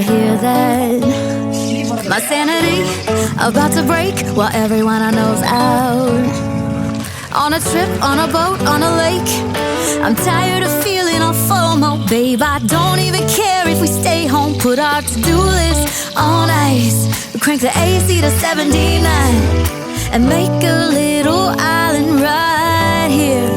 hear that? My sanity about to break while everyone I know's out. On a trip, on a boat, on a lake. I'm tired of feeling all FOMO, babe. I don't even care if we stay home. Put our to-do list on ice. Crank the AC to 79 and make a little island right here.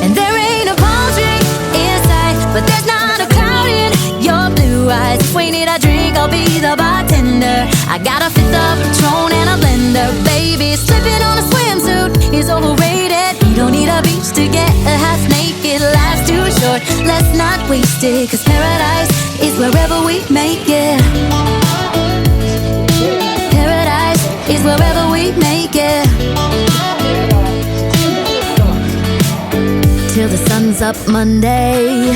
And there ain't a palm tree in sight, but there's not a cloud in your blue eyes. If we need a drink, I'll be the bartender. I got a fifth of Patron and a blender. Baby, slipping on a swimsuit is overrated. You don't need a beach to get a half naked. Life's too short, let's not waste it. Cause paradise is wherever we make it. Paradise is wherever we make it. Till the sun's up Monday,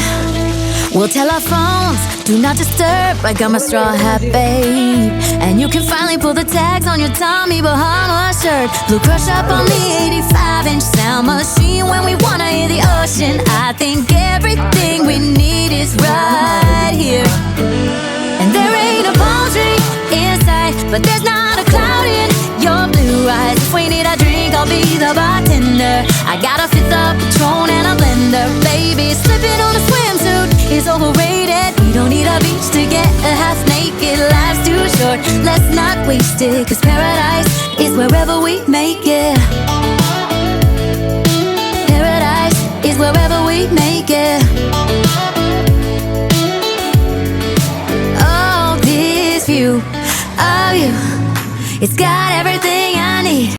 we'll tell our phones, do not disturb. I got my straw hat, babe. And you can finally pull the tags on your Tommy Bahama shirt. Blue crush up on the 85-inch sound machine when we wanna hear the ocean. I think everything we need is right here. And there ain't a palm tree in sight, but there's not a cloud in your blue eyes. If we need a drink, I'll be the bartender. I got a fifth of Patron and a blender. Baby, slipping on a swimsuit is overrated. You don't need a beach to get a half naked. Life's too short, let's not waste it. Cause paradise is wherever we make it. Paradise is wherever we make it. Oh, this view of you, it's got everything